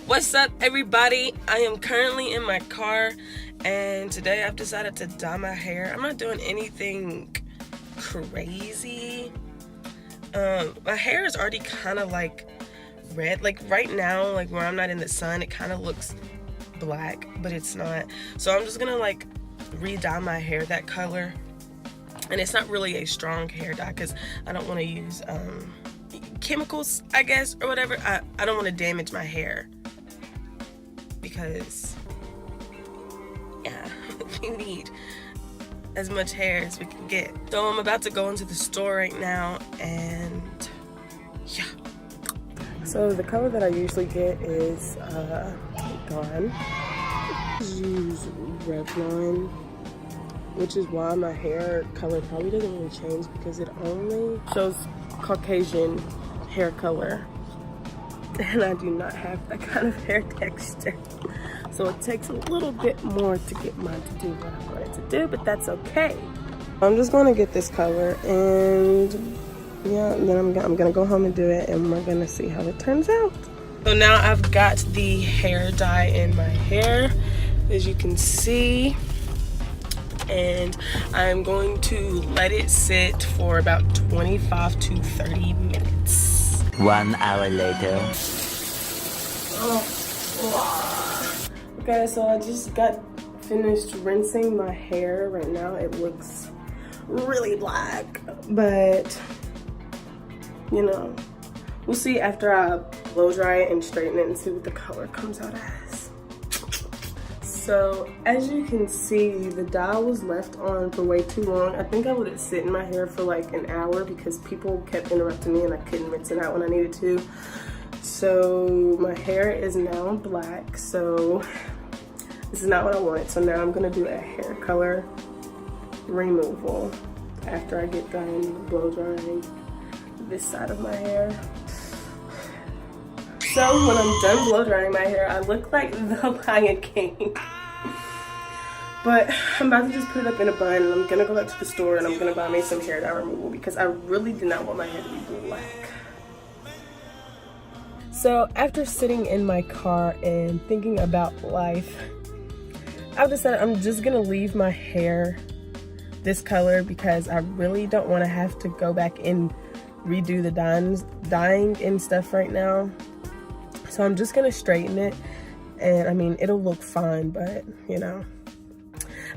What's up, everybody? I am currently in my car, and today I've decided to dye my hair. I'm not doing anything crazy. My hair is already kind of like red. Like right now, like where I'm not in the sun, it kind of looks black, but it's not. So I'm just gonna like re-dye my hair that color. And it's not really a strong hair dye because I don't want to use chemicals, I guess, or whatever. I don't want to damage my hair because, yeah, we need as much hair as we can get. So I'm about to go into the store right now, and yeah. So the color that I usually get is gone. Use Revlon, which is why my hair color probably doesn't really change because it only shows Caucasian hair color. And I do not have that kind of hair texture. So it takes a little bit more to get mine to do what I want it to do, but that's okay. I'm just gonna get this color, and yeah, and then I'm gonna go home and do it, and we're gonna see how it turns out. So now I've got the hair dye in my hair, as you can see. And I'm going to let it sit for about 25 to 30 minutes. 1 hour later. Okay, so I just got finished rinsing my hair. Right now it looks really black, but you know, we'll see after I blow dry it and straighten it and see what the color comes out as. So as you can see, the dye was left on for way too long. I think I let it sit in my hair for like an hour because people kept interrupting me and I couldn't rinse it out when I needed to. So my hair is now black. So this is not what I wanted. So now I'm gonna do a hair color removal after I get done blow drying this side of my hair. So when I'm done blow drying my hair, I look like the Lion King. But I'm about to just put it up in a bun, and I'm gonna go back to the store and I'm gonna buy me some hair dye removal because I really did not want my hair to be black. So after sitting in my car and thinking about life, I've decided I'm just gonna leave my hair this color because I really don't want to have to go back and redo the dyeing and stuff right now. So I'm just gonna straighten it, and I mean, it'll look fine, but you know,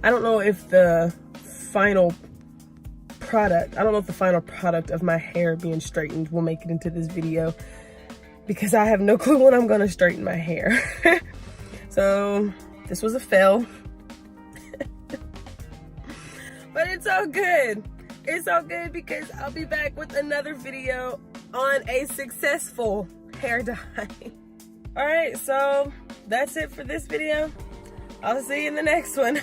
I don't know if the final product of my hair being straightened will make it into this video because I have no clue when I'm gonna straighten my hair. So this was a fail. But it's all good. It's all good because I'll be back with another video on a successful hair dye. All right, so that's it for this video. I'll see you in the next one.